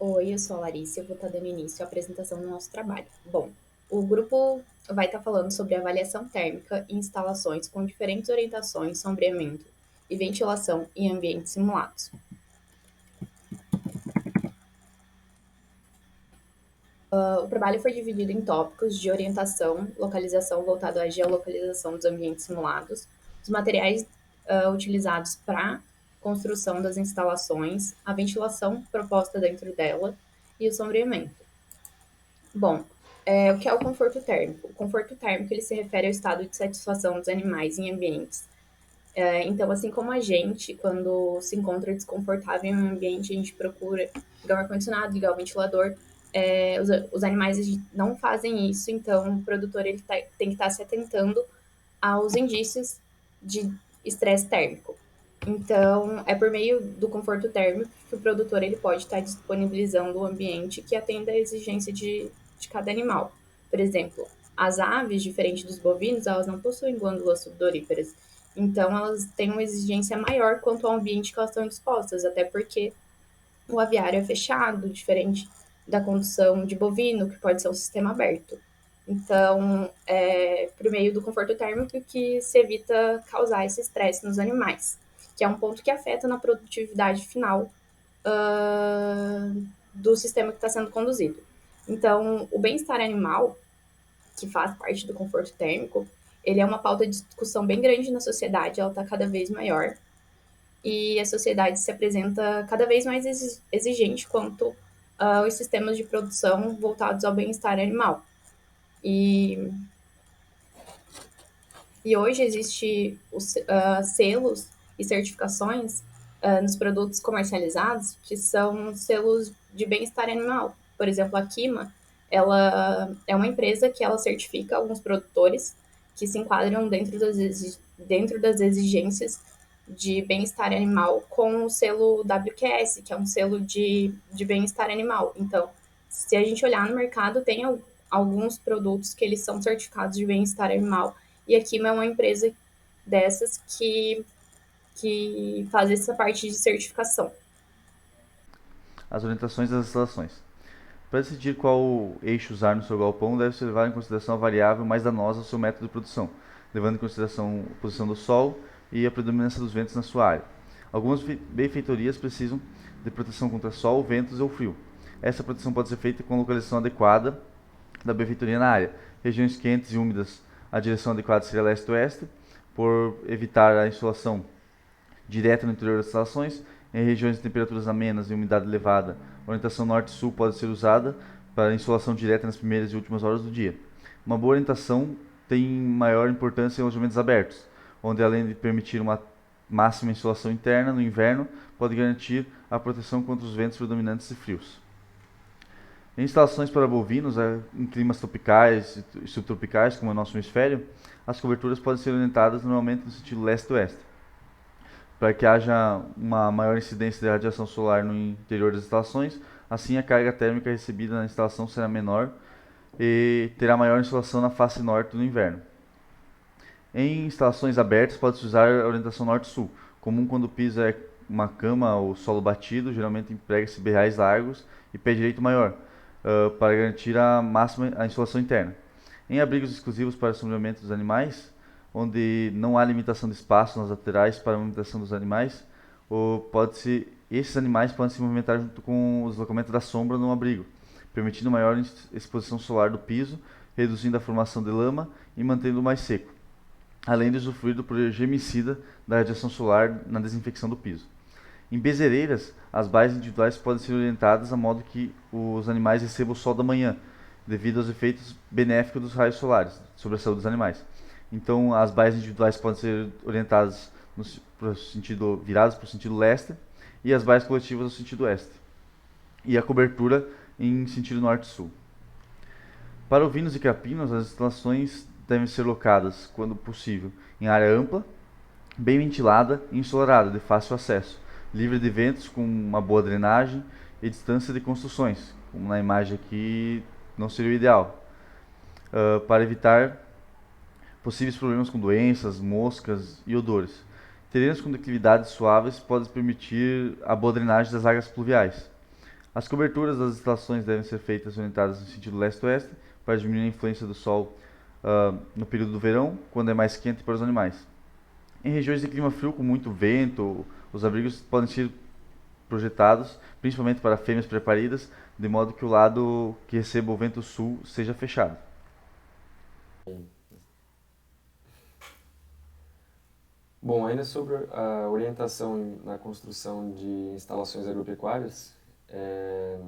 Oi, eu sou a Larissa e eu vou estar dando início à apresentação do nosso trabalho. Bom, o grupo vai estar falando sobre avaliação térmica em instalações com diferentes orientações, sombreamento e ventilação em ambientes simulados. O trabalho foi dividido em tópicos de orientação, localização voltado à geolocalização dos ambientes simulados, os materiais utilizados para construção das instalações, a ventilação proposta dentro dela e o sombreamento. Bom, o que é o conforto térmico? O conforto térmico ele se refere ao estado de satisfação dos animais em ambientes. Então, assim como a gente, quando se encontra desconfortável em um ambiente, a gente procura ligar o ar-condicionado, ligar o ventilador. Os animais não fazem isso, então o produtor ele tem que estar se atentando aos indícios de estresse térmico. Então, é por meio do conforto térmico que o produtor ele pode estar disponibilizando o ambiente que atenda à exigência de cada animal. Por exemplo, as aves, diferente dos bovinos, elas não possuem glândulas sudoríparas. Então, elas têm uma exigência maior quanto ao ambiente que elas estão expostas, até porque o aviário é fechado, diferente da condução de bovino, que pode ser um sistema aberto. Então, por meio do conforto térmico que se evita causar esse estresse nos animais, que é um ponto que afeta na produtividade final do sistema que está sendo conduzido. Então, o bem-estar animal, que faz parte do conforto térmico, ele é uma pauta de discussão bem grande na sociedade, ela está cada vez maior, e a sociedade se apresenta cada vez mais exigente quanto aos sistemas de produção voltados ao bem-estar animal. E, e hoje existe os selos e certificações nos produtos comercializados que são selos de bem-estar animal. Por exemplo, a Kima, ela é uma empresa que ela certifica alguns produtores que se enquadram dentro das exigências de bem-estar animal com o selo WQS, que é um selo de bem-estar animal. Então, se a gente olhar no mercado, tem alguns produtos que eles são certificados de bem-estar animal, e a Kima é uma empresa dessas que faz essa parte de certificação. As orientações das instalações. Para decidir qual eixo usar no seu galpão, deve-se levar em consideração a variável mais danosa ao seu método de produção, levando em consideração a posição do sol e a predominância dos ventos na sua área. Algumas benfeitorias precisam de proteção contra sol, ventos ou frio. Essa proteção pode ser feita com a localização adequada da benfeitoria na área. Regiões quentes e úmidas, a direção adequada seria leste-oeste, por evitar a insolação direta no interior das instalações. Em regiões de temperaturas amenas e umidade elevada, a orientação norte-sul pode ser usada para insolação direta nas primeiras e últimas horas do dia. Uma boa orientação tem maior importância em alojamentos abertos, onde além de permitir uma máxima insolação interna no inverno, pode garantir a proteção contra os ventos predominantes e frios. Em instalações para bovinos, em climas tropicais e subtropicais, como é o nosso hemisfério, as coberturas podem ser orientadas normalmente no sentido leste-oeste, para que haja uma maior incidência de radiação solar no interior das instalações. Assim, a carga térmica recebida na instalação será menor e terá maior insolação na face norte no inverno. Em instalações abertas, pode-se usar a orientação norte-sul. Comum quando o piso é uma cama ou solo batido, geralmente emprega-se berrais largos e pé direito maior, para garantir a máxima a insolação interna. Em abrigos exclusivos para o sombreamento dos animais, onde não há limitação de espaço nas laterais para a movimentação dos animais, esses animais podem se movimentar junto com o deslocamento da sombra no abrigo, permitindo maior exposição solar do piso, reduzindo a formação de lama e mantendo mais seco, além de usufruir do poder germicida da radiação solar na desinfecção do piso. Em bezereiras, as baias individuais podem ser orientadas a modo que os animais recebam o sol da manhã, devido aos efeitos benéficos dos raios solares sobre a saúde dos animais. Então, as baias individuais podem ser orientadas viradas para o sentido leste e as baias coletivas no sentido oeste. E a cobertura em sentido norte-sul. Para ovinos e capinos, as instalações devem ser locadas, quando possível, em área ampla, bem ventilada e ensolarada, de fácil acesso, livre de ventos, com uma boa drenagem e distância de construções, como na imagem aqui não seria o ideal, para evitar possíveis problemas com doenças, moscas e odores. Terrenos com declividades suaves podem permitir a boa drenagem das águas pluviais. As coberturas das instalações devem ser feitas orientadas no sentido leste-oeste para diminuir a influência do sol no período do verão, quando é mais quente para os animais. Em regiões de clima frio com muito vento, os abrigos podem ser projetados, principalmente para fêmeas preparidas, de modo que o lado que receba o vento sul seja fechado. Bom, ainda sobre a orientação na construção de instalações agropecuárias,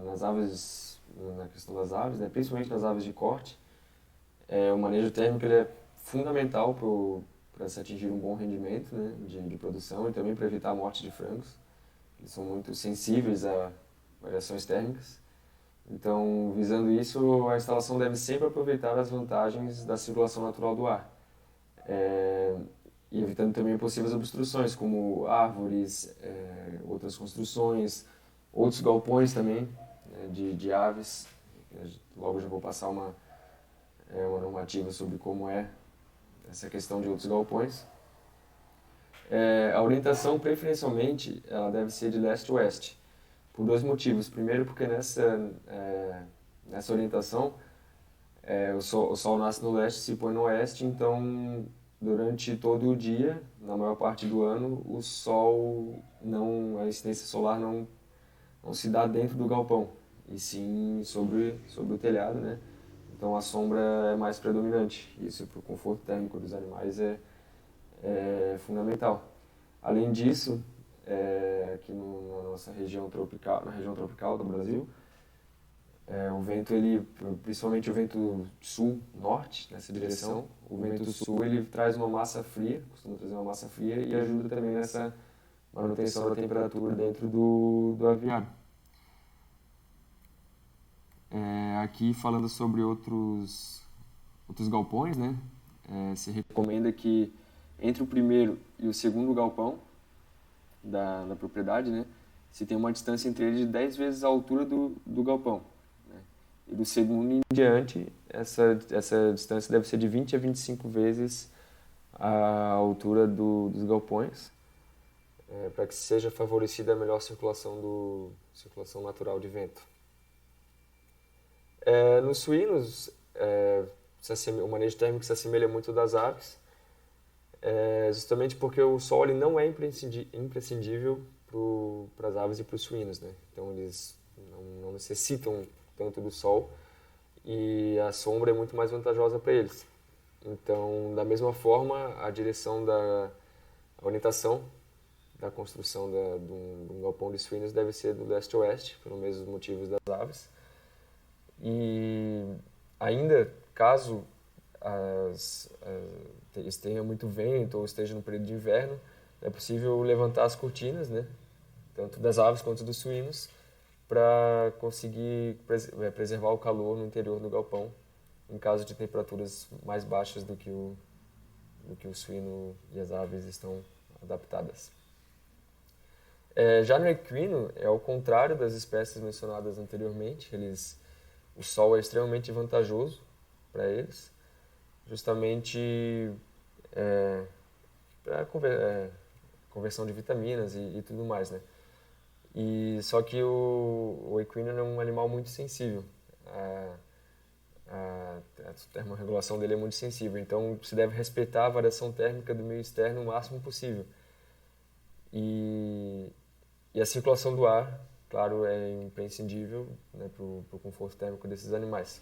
nas aves, na questão das aves, né, principalmente nas aves de corte, o manejo térmico ele é fundamental para se atingir um bom rendimento, né, de produção e também para evitar a morte de frangos. Eles são muito sensíveis a variações térmicas. Então, visando isso, a instalação deve sempre aproveitar as vantagens da circulação natural do ar, e evitando também possíveis obstruções, como árvores, outras construções, outros galpões também, né, de aves. Logo já vou passar uma normativa sobre como é essa questão de outros galpões. A orientação, preferencialmente, ela deve ser de leste-oeste, por dois motivos. Primeiro, porque nessa orientação, o sol nasce no leste e se põe no oeste, então, durante todo o dia, na maior parte do ano, a incidência solar não se dá dentro do galpão, e sim sobre o telhado, né? Então, a sombra é mais predominante. Isso, para o conforto térmico dos animais, é fundamental. Além disso, aqui na nossa região tropical, na região tropical do Brasil, o vento, principalmente o vento sul-norte, nessa direção, o vento sul ele traz uma massa fria, costuma trazer uma massa fria e ajuda também nessa manutenção da temperatura dentro do aviário. Aqui falando sobre outros galpões, né? Se recomenda que entre o primeiro e o segundo galpão da propriedade, né, se tem uma distância entre eles de 10 vezes a altura do galpão. Né? E do segundo em diante, essa distância deve ser de 20 a 25 vezes a altura dos galpões, para que seja favorecida a melhor circulação natural de vento. Nos suínos, o manejo térmico se assemelha muito das aves, justamente porque o sol ele não é imprescindível para as aves e para os suínos, né? Então eles não necessitam tanto do sol e a sombra é muito mais vantajosa para eles. Então, da mesma forma, a orientação da construção de um galpão de suínos deve ser do leste-oeste, pelos mesmos motivos das aves. E ainda, caso tenha muito vento ou esteja no período de inverno, é possível levantar as cortinas, né, tanto das aves quanto dos suínos, para conseguir preservar o calor no interior do galpão, em caso de temperaturas mais baixas do que o suíno e as aves estão adaptadas. Já no equino, é ao contrário das espécies mencionadas anteriormente, o sol é extremamente vantajoso para eles, justamente para conversão de vitaminas e tudo mais, né? Só que o equino é um animal muito sensível. A termorregulação dele é muito sensível, então se deve respeitar a variação térmica do meio externo o máximo possível. E a circulação do ar, claro, é imprescindível, né, para o conforto térmico desses animais.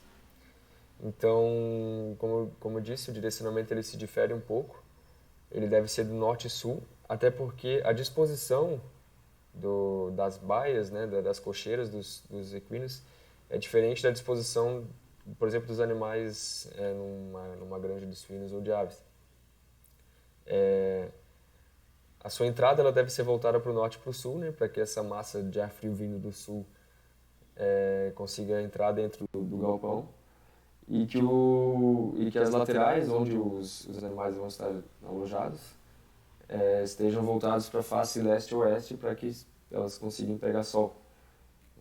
Então, como eu disse, o direcionamento ele se difere um pouco. Ele deve ser do norte e sul, até porque a disposição das baias, né, das cocheiras dos equinos é diferente da disposição, por exemplo, dos animais numa granja de suínos ou de aves. A sua entrada ela deve ser voltada para o norte e para o sul, né, para que essa massa de ar frio vindo do sul consiga entrar dentro do galpão e que as laterais, onde os animais vão estar alojados, estejam voltados para a face leste e oeste para que elas consigam pegar sol.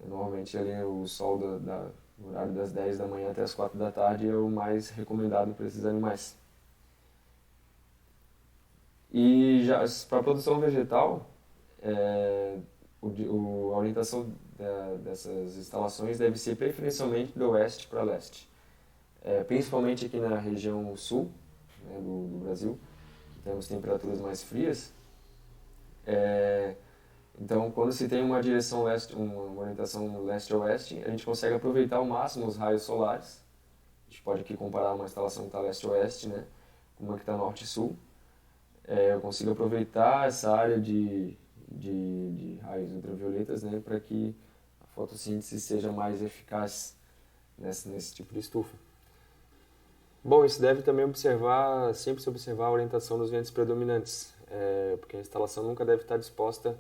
Normalmente ali o sol no horário das 10 da manhã até as 4 da tarde é o mais recomendado para esses animais. E já para a produção vegetal, a orientação dessas instalações deve ser preferencialmente do oeste para leste, principalmente aqui na região sul, né, do Brasil, que temos temperaturas mais frias. Então, quando se tem uma direção leste, uma orientação leste-oeste, a gente consegue aproveitar ao máximo os raios solares. A gente pode aqui comparar uma instalação que está leste-oeste, né, com uma que está norte-sul. Eu consigo aproveitar essa área de raios ultravioletas, né, para que a fotossíntese seja mais eficaz nesse tipo de estufa. Bom, isso deve também sempre se observar a orientação dos ventos predominantes, porque a instalação nunca deve estar disposta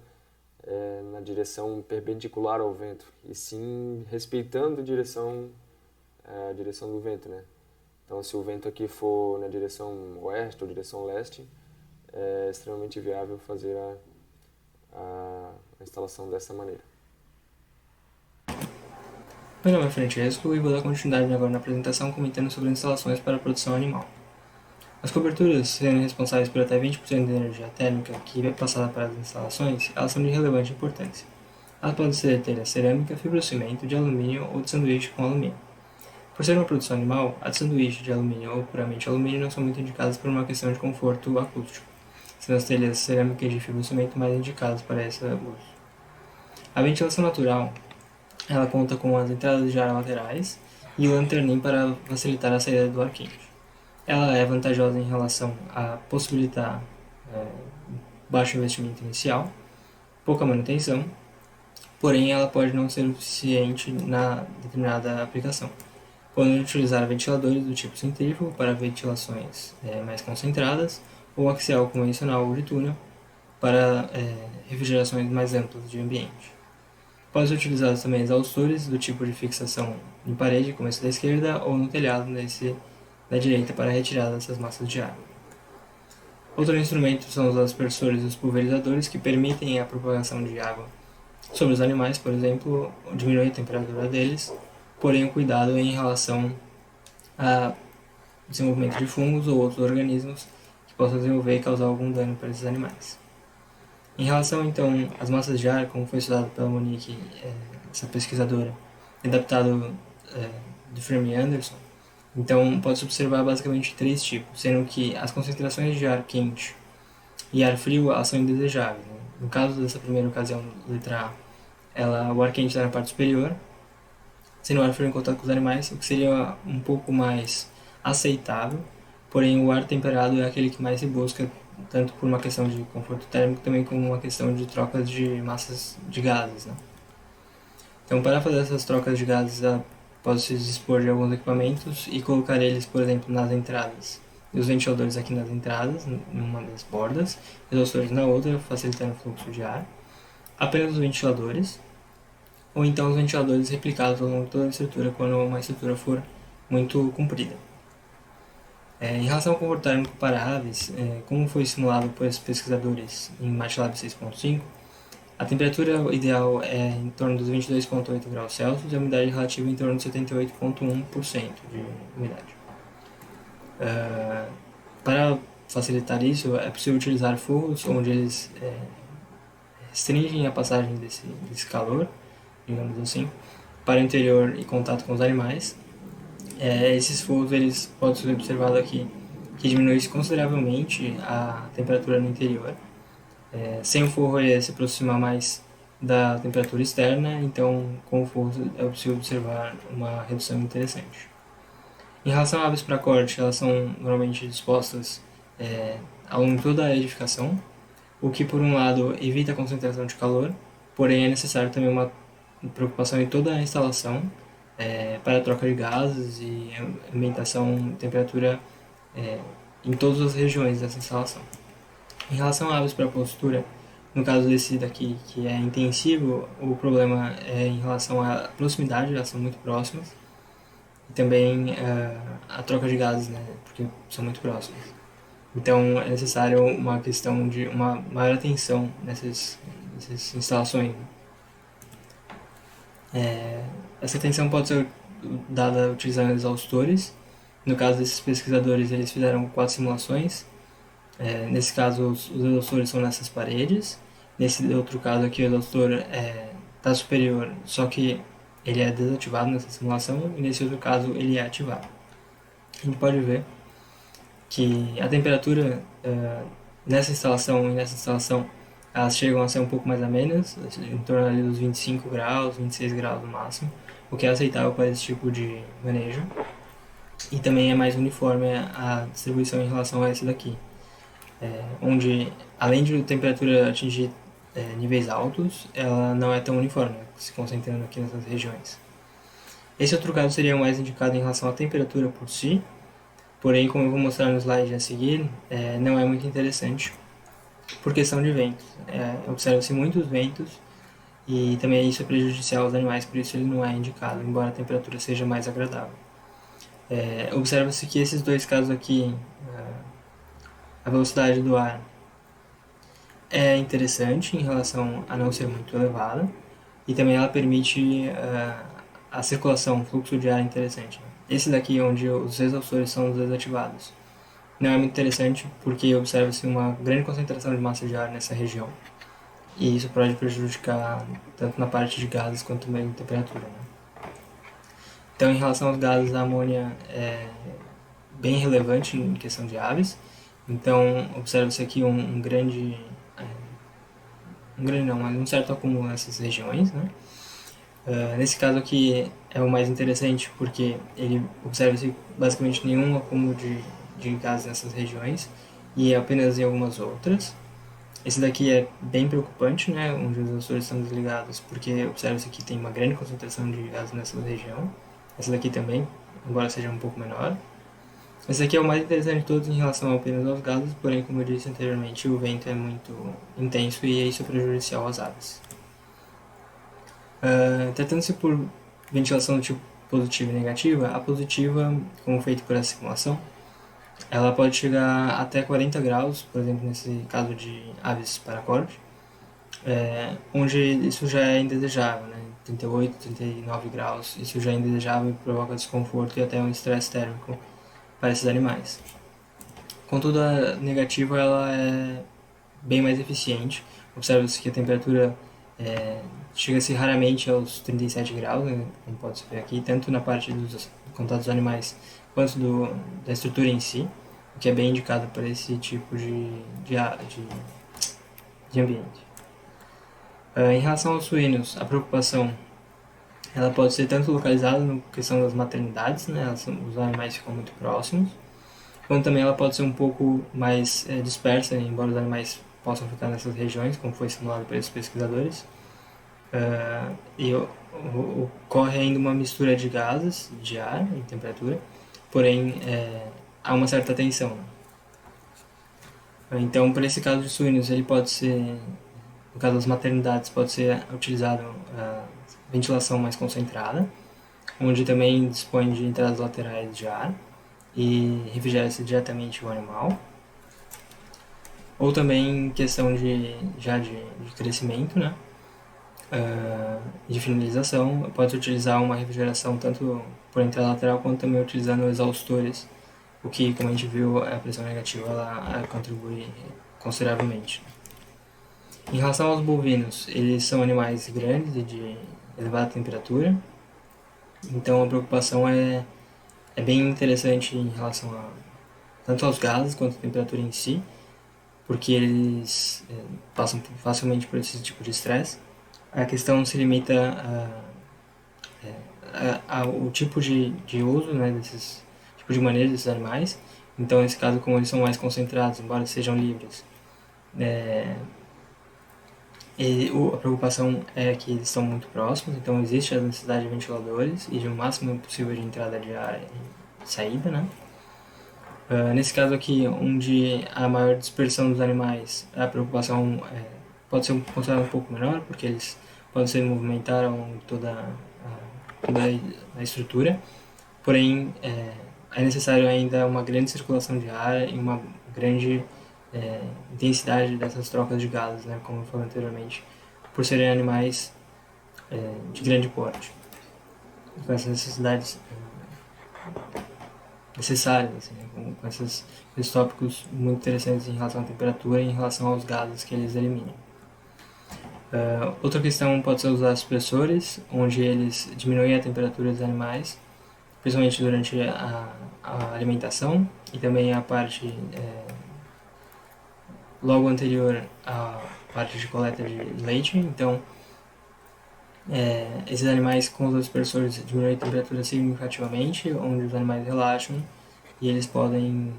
na direção perpendicular ao vento, e sim respeitando a direção do vento, né? Então, se o vento aqui for na direção oeste ou direção leste, é extremamente viável fazer a instalação dessa maneira. Meu nome é Francesco e vou dar continuidade agora na apresentação comentando sobre instalações para a produção animal. As coberturas, sendo responsáveis por até 20% da energia térmica que é passada para as instalações, elas são de relevante importância. Elas podem ser de telha cerâmica, fibrocimento, de alumínio ou de sanduíche com alumínio. Por ser uma produção animal, a de sanduíche de alumínio ou puramente alumínio não são muito indicadas por uma questão de conforto acústico, sendo as telhas cerâmicas e de fibrocimento mais indicadas para esse uso. A ventilação natural, ela conta com as entradas de ar laterais e o lanternim para facilitar a saída do ar quente. Ela é vantajosa em relação a possibilitar baixo investimento inicial, pouca manutenção, porém ela pode não ser o suficiente na determinada aplicação. Podem utilizar ventiladores do tipo centrífugo para ventilações mais concentradas ou axial convencional ou de túnel para refrigerações mais amplas de ambiente. Podem ser utilizados também exaustores do tipo de fixação em parede, como esse da esquerda, ou no telhado, nesse da direita, para a retirada dessas massas de ar. Outro instrumento são os aspersores e os pulverizadores, que permitem a propagação de água sobre os animais, por exemplo, diminuir a temperatura deles, porém o cuidado é em relação ao desenvolvimento de fungos ou outros organismos que possam desenvolver e causar algum dano para esses animais. Em relação, então, às massas de ar, como foi estudado pela Monique, essa pesquisadora, adaptado do Fermi Anderson, então pode-se observar basicamente 3 tipos, sendo que as concentrações de ar quente e ar frio elas são indesejáveis. Né? No caso dessa primeira ocasião, letra A, o ar quente está na parte superior, sendo o ar frio em contato com os animais, o que seria um pouco mais aceitável, porém o ar temperado é aquele que mais se busca, tanto por uma questão de conforto térmico, também como uma questão de trocas de massas de gases. Né? Então, para fazer essas trocas de gases, pode-se dispor de alguns equipamentos e colocar eles, por exemplo, nas entradas. E os ventiladores aqui nas entradas, numa das bordas, e os exaustores na outra, facilitando o fluxo de ar. Apenas os ventiladores, ou então os ventiladores replicados ao longo de toda a estrutura, quando uma estrutura for muito comprida. Em relação ao conforto térmico para aves, como foi simulado por esses pesquisadores em MATLAB 6.5, a temperatura ideal é em torno dos 22,8 graus Celsius e a umidade relativa em torno de 78,1% de umidade. Para facilitar isso, é possível utilizar forros onde eles restringem a passagem desse calor, digamos assim, para o interior e contato com os animais. Esses forros eles podem ser observados aqui que diminui consideravelmente a temperatura no interior. Sem o forro ele se aproximar mais da temperatura externa, então com o forro é possível observar uma redução interessante. Em relação a aves para corte, elas são normalmente dispostas ao longo de toda a edificação, o que por um lado evita a concentração de calor, porém é necessário também uma preocupação em toda a instalação para a troca de gases e ambientação de temperatura em todas as regiões dessa instalação. Em relação a aves para postura, no caso desse daqui que é intensivo, o problema é em relação à proximidade, elas são muito próximas, e também a troca de gases, né, porque são muito próximas. Então é necessário uma questão de uma maior atenção nessas instalações. Essa atenção pode ser dada utilizando exaustores. No caso desses pesquisadores, eles fizeram 4 simulações. Nesse caso, os exaustores são nessas paredes. Nesse outro caso aqui, o exaustor está superior, só que ele é desativado nessa simulação, e nesse outro caso ele é ativado. A gente pode ver que a temperatura nessa instalação e nessa instalação elas chegam a ser um pouco mais amenas, em torno ali dos 25 graus, 26 graus no máximo, o que é aceitável para esse tipo de manejo. E também é mais uniforme a distribuição em relação a esse daqui, onde além de a temperatura atingir níveis altos, ela não é tão uniforme, se concentrando aqui nessas regiões. Esse outro caso seria mais indicado em relação à temperatura por si, porém, como eu vou mostrar no slide a seguir, não é muito interessante por questão de ventos. Observa-se muitos ventos e também isso é prejudicial aos animais, por isso ele não é indicado, embora a temperatura seja mais agradável. Observa-se que esses dois casos aqui, a velocidade do ar é interessante em relação a não ser muito elevada e também ela permite a circulação, o fluxo de ar interessante. Esse daqui, onde os exaustores são desativados, não é muito interessante porque observa-se uma grande concentração de massa de ar nessa região e isso pode prejudicar tanto na parte de gases quanto também na temperatura, né? Então, em relação aos gases, a amônia é bem relevante em questão de aves. Então, observa-se aqui um grande não, mas um certo acúmulo nessas regiões, né? Nesse caso aqui é o mais interessante porque ele observa-se basicamente nenhum acúmulo de gases nessas regiões e apenas em algumas outras. Esse daqui é bem preocupante, né, onde os sensores estão desligados, porque observa-se que tem uma grande concentração de gases nessa região. Esse daqui também, embora seja um pouco menor. Esse aqui é o mais interessante de todos em relação apenas aos gases, porém, como eu disse anteriormente, o vento é muito intenso e isso é prejudicial às aves. Tratando-se por ventilação do tipo positiva e negativa, a positiva, como feito por essa simulação, ela pode chegar até 40 graus, por exemplo, nesse caso de aves paracorte, onde isso já é indesejável, né? 38, 39 graus, isso já é indesejável e provoca desconforto e até um estresse térmico para esses animais. Contudo, a negativa ela é bem mais eficiente. Observa-se que a temperatura chega-se raramente aos 37 graus, né, como pode-se ver aqui, tanto na parte dos contatos dos animais quanto da estrutura em si, o que é bem indicado para esse tipo de ambiente. Em relação aos suínos, a preocupação ela pode ser tanto localizada na questão das maternidades, né, os animais ficam muito próximos, quanto também ela pode ser um pouco mais dispersa, embora os animais possam ficar nessas regiões, como foi simulado por esses pesquisadores. E ocorre ainda uma mistura de gases, de ar e temperatura, porém há uma certa tensão. Então, para esse caso de suínos, ele pode ser, no caso das maternidades, pode ser utilizado ventilação mais concentrada, onde também dispõe de entradas laterais de ar e refrigera-se diretamente o animal. Ou também em questão de crescimento, né? De finalização, pode utilizar uma refrigeração tanto por entrada lateral quanto também utilizando exaustores, o que, como a gente viu, a pressão negativa ela contribui consideravelmente. Em relação aos bovinos, eles são animais grandes e de elevada temperatura, então a preocupação é bem interessante em relação tanto aos gases quanto à temperatura em si, porque eles passam facilmente por esse tipo de estresse. A questão se limita ao tipo de uso, né, desses tipo de manejo desses animais. Então, nesse caso, como eles são mais concentrados, embora sejam livres, a preocupação é que eles estão muito próximos, então existe a necessidade de ventiladores e de um máximo possível de entrada de ar e saída, né? Nesse caso aqui, onde a maior dispersão dos animais, a preocupação pode ser considerada um pouco menor, porque eles podem se movimentar ao longo de toda a estrutura, porém é necessário ainda uma grande circulação de ar e uma grande intensidade dessas trocas de gases, né, como eu falei anteriormente, por serem animais de grande porte, com essas necessidades necessárias, assim, né, com esses tópicos muito interessantes em relação à temperatura e em relação aos gases que eles eliminam. Outra questão pode ser usar supressores, onde eles diminuem a temperatura dos animais, principalmente durante a alimentação e também a parte logo anterior à parte de coleta de leite. Então, esses animais com os aspersores diminuem a temperatura significativamente, onde os animais relaxam e eles podem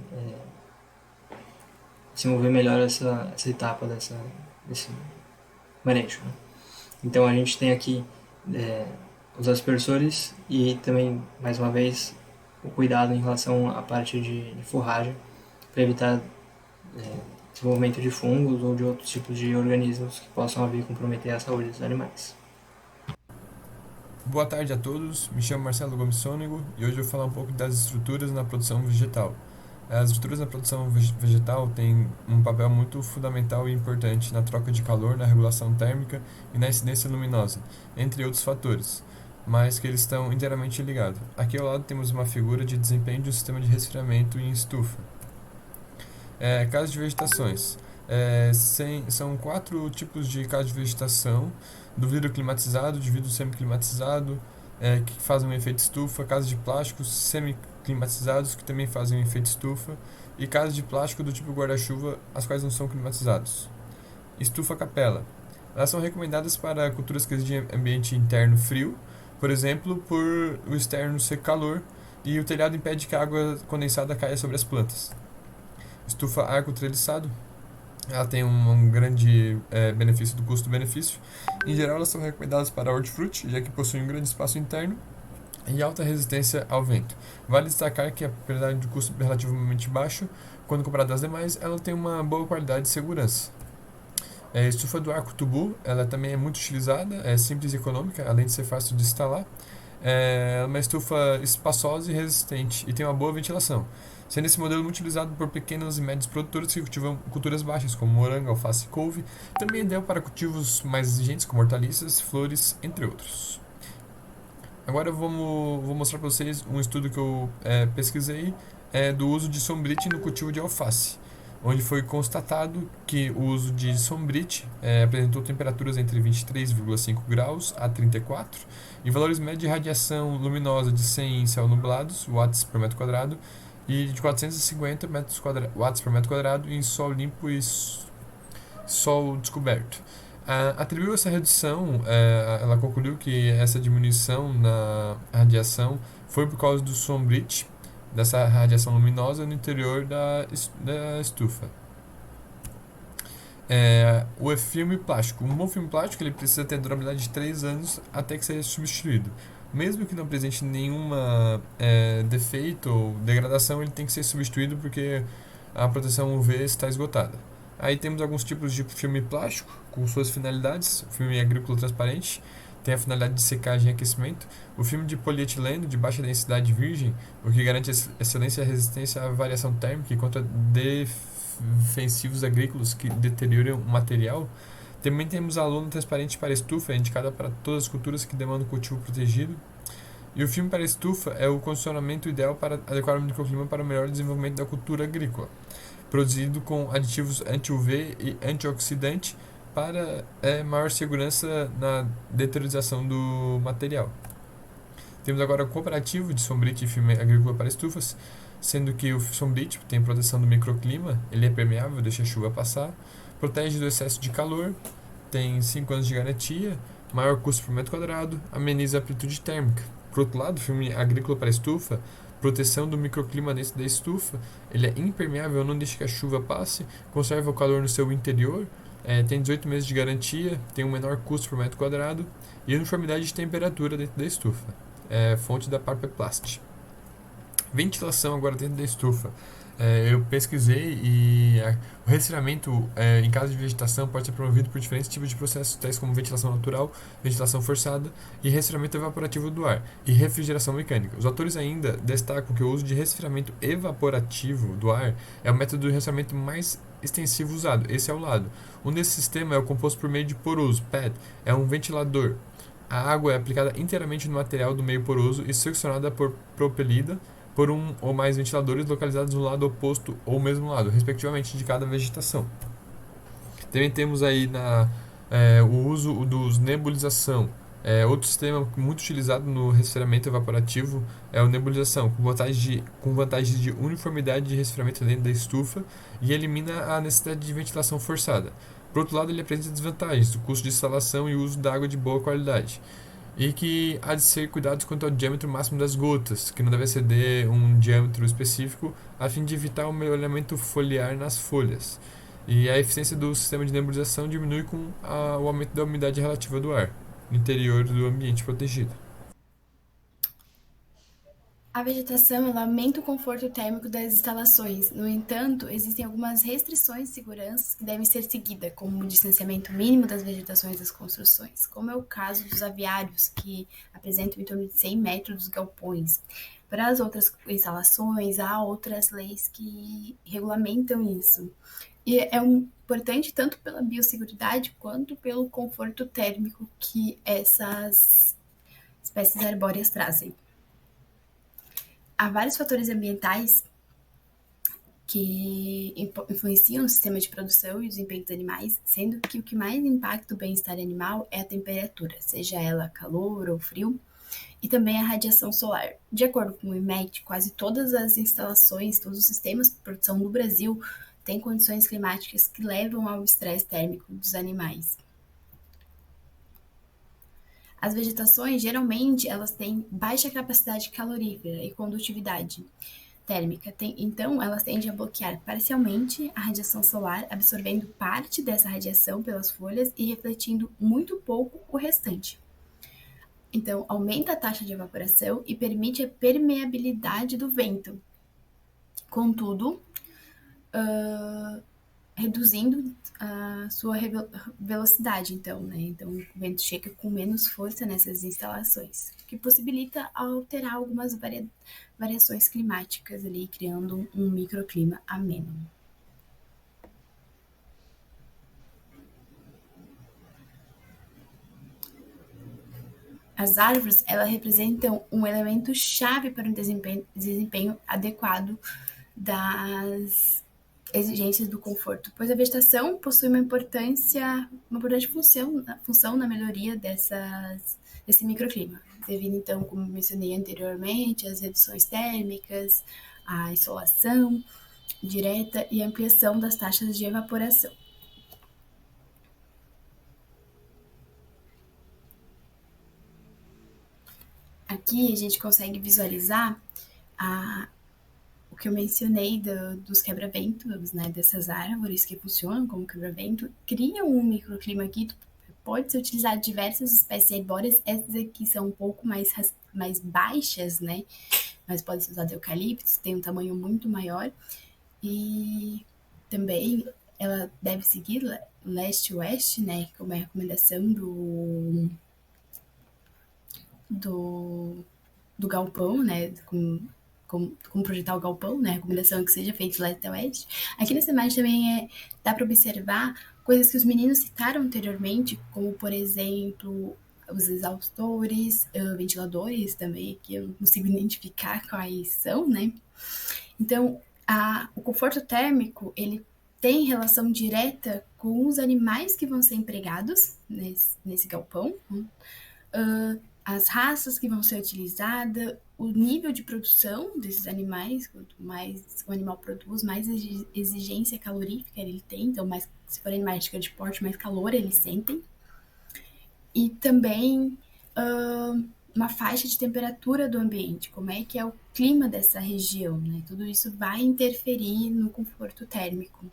desenvolver melhor essa etapa desse manejo, né? Então a gente tem aqui os aspersores e também, mais uma vez, o cuidado em relação à parte de forragem para evitar desenvolvimento de fungos ou de outros tipos de organismos que possam vir comprometer a saúde dos animais. Boa tarde a todos, me chamo Marcelo Gomes Sônego e hoje eu vou falar um pouco das estruturas na produção vegetal. As estruturas na produção vegetal têm um papel muito fundamental e importante na troca de calor, na regulação térmica e na incidência luminosa, entre outros fatores, mas que eles estão inteiramente ligados. Aqui ao lado temos uma figura de desempenho de um sistema de resfriamento em estufa. Casas de vegetações. São 4 tipos de casas de vegetação: do vidro climatizado, de vidro semiclimatizado, que fazem um efeito estufa, casas de plástico semiclimatizados, que também fazem um efeito estufa, e casas de plástico do tipo guarda-chuva, as quais não são climatizados. Estufa capela. Elas são recomendadas para culturas que exigem ambiente interno frio, por exemplo, por o externo ser calor, e o telhado impede que a água condensada caia sobre as plantas. Estufa arco-treliçado. Ela tem um grande benefício do custo-benefício. Em geral, elas são recomendadas para hortifruti, já que possuem um grande espaço interno e alta resistência ao vento. Vale destacar que, apesar de custo relativamente baixo, quando comparada às demais, ela tem uma boa qualidade de segurança. A estufa do arco tubu, ela também é muito utilizada, é simples e econômica, além de ser fácil de instalar. É uma estufa espaçosa e resistente e tem uma boa ventilação, sendo esse modelo muito utilizado por pequenos e médios produtores que cultivam culturas baixas, como morango, alface e couve. Também é ideal para cultivos mais exigentes, como hortaliças, flores, entre outros. Agora eu vou mostrar para vocês um estudo que eu pesquisei do uso de sombrite no cultivo de alface, onde foi constatado que o uso de sombrite apresentou temperaturas entre 23,5 graus a 34 e valores médios de radiação luminosa de 100 em céu nublados, watts por metro quadrado, e de 450 watts por metro quadrado em sol limpo e sol descoberto. Atribuiu essa redução, ela concluiu que essa diminuição na radiação foi por causa do sombrite, dessa radiação luminosa no interior da estufa. O filme plástico. Um bom filme plástico ele precisa ter durabilidade de 3 anos até que seja substituído. Mesmo que não apresente nenhum defeito ou degradação, ele tem que ser substituído porque a proteção UV está esgotada. Aí temos alguns tipos de filme plástico com suas finalidades. O filme agrícola transparente tem a finalidade de secagem e aquecimento. O filme de polietileno de baixa densidade virgem, o que garante excelência e resistência à variação térmica e contra defensivos agrícolas que deterioram o material. Também temos a lona transparente para estufa, indicada para todas as culturas que demandam cultivo protegido. E o filme para estufa é o condicionamento ideal para adequar o microclima para o melhor desenvolvimento da cultura agrícola, produzido com aditivos anti-UV e antioxidante para maior segurança na deteriorização do material. Temos agora o comparativo de sombrite e filme agrícola para estufas, sendo que o sombrite tem proteção do microclima, ele é permeável, deixa a chuva passar, protege do excesso de calor, tem 5 anos de garantia, maior custo por metro quadrado, ameniza a amplitude térmica. Por outro lado, o filme agrícola para estufa, proteção do microclima dentro da estufa, ele é impermeável, não deixa que a chuva passe, conserva o calor no seu interior, tem 18 meses de garantia, tem um menor custo por metro quadrado e uniformidade de temperatura dentro da estufa. Fonte da Parpeplast. Ventilação agora dentro da estufa. Eu pesquisei e o resfriamento em caso de vegetação pode ser promovido por diferentes tipos de processos, tais como ventilação natural, ventilação forçada e resfriamento evaporativo do ar e refrigeração mecânica. Os autores ainda destacam que o uso de resfriamento evaporativo do ar é o método de resfriamento mais extensivo usado. Esse é o lado. Um desses sistemas é o composto por meio de poroso, PET, é um ventilador. A água é aplicada inteiramente no material do meio poroso e succionada por propelida por um ou mais ventiladores localizados no lado oposto ou mesmo lado, respectivamente, de cada vegetação. Também temos aí O uso dos nebulização. Outro sistema muito utilizado no resfriamento evaporativo é o nebulização, com vantagens de uniformidade de resfriamento dentro da estufa e elimina a necessidade de ventilação forçada. Por outro lado, ele apresenta desvantagens do custo de instalação e uso da água de boa qualidade. E que há de ser cuidados quanto ao diâmetro máximo das gotas, que não deve exceder um diâmetro específico, a fim de evitar o melhoramento foliar nas folhas. E a eficiência do sistema de nebulização diminui com o aumento da umidade relativa do ar no interior do ambiente protegido. A vegetação ela aumenta o conforto térmico das instalações. No entanto, existem algumas restrições de segurança que devem ser seguidas, como o distanciamento mínimo das vegetações das construções, como é o caso dos aviários, que apresentam em torno de 100 metros dos galpões. Para as outras instalações, há outras leis que regulamentam isso. E é importante tanto pela biosseguridade quanto pelo conforto térmico que essas espécies arbóreas trazem. Há vários fatores ambientais que influenciam o sistema de produção e o desempenho dos animais, sendo que o que mais impacta o bem-estar animal é a temperatura, seja ela calor ou frio, e também a radiação solar. De acordo com o IMET, quase todas as instalações, todos os sistemas de produção do Brasil têm condições climáticas que levam ao estresse térmico dos animais. As vegetações, geralmente, elas têm baixa capacidade calorífera e condutividade térmica, então elas tendem a bloquear parcialmente a radiação solar, absorvendo parte dessa radiação pelas folhas e refletindo muito pouco o restante. Então, aumenta a taxa de evaporação e permite a permeabilidade do vento. Contudo, reduzindo a sua velocidade, então, né? Então, o vento chega com menos força nessas instalações, o que possibilita alterar algumas variações climáticas ali, criando um microclima ameno. As árvores, elas representam um elemento chave para o desempenho adequado das exigências do conforto, pois a vegetação possui uma importante função na melhoria desse microclima, devido então, como mencionei anteriormente, às reduções térmicas, a insolação direta e a ampliação das taxas de evaporação. Aqui a gente consegue visualizar o que eu mencionei dos quebra-ventos, né, dessas árvores que funcionam como quebra-vento, criam um microclima aqui. Pode ser utilizado diversas espécies arbóreas, essas aqui são um pouco mais baixas, né, mas pode ser usado eucalipto, tem um tamanho muito maior, e também ela deve seguir leste-oeste, né, como é a recomendação do galpão, né, como projetar o galpão, né, a recomendação é que seja feito de leste a oeste. Aqui nessa imagem também dá para observar coisas que os meninos citaram anteriormente, como, por exemplo, os exaustores, ventiladores também, que eu não consigo identificar quais são, né. Então, o conforto térmico, ele tem relação direta com os animais que vão ser empregados nesse galpão, as raças que vão ser utilizadas, o nível de produção desses animais. Quanto mais o animal produz, mais exigência calorífica ele tem, então se for animais de grande porte, mais calor eles sentem. E também uma faixa de temperatura do ambiente, como é que é o clima dessa região, né? Tudo isso vai interferir no conforto térmico.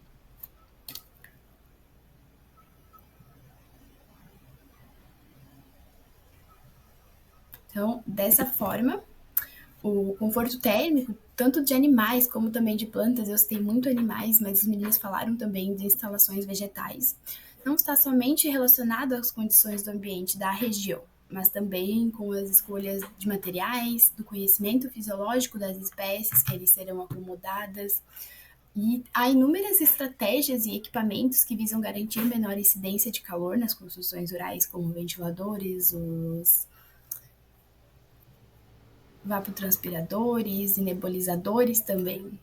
Então, dessa forma, o conforto térmico, tanto de animais como também de plantas, eu citei muito animais, mas os meninos falaram também de instalações vegetais, não está somente relacionado às condições do ambiente da região, mas também com as escolhas de materiais, do conhecimento fisiológico das espécies que eles serão acomodadas. E há inúmeras estratégias e equipamentos que visam garantir menor incidência de calor nas construções rurais, como ventiladores, os vapotranspiradores e nebulizadores também.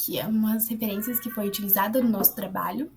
que é umas referências que foi utilizada no nosso trabalho,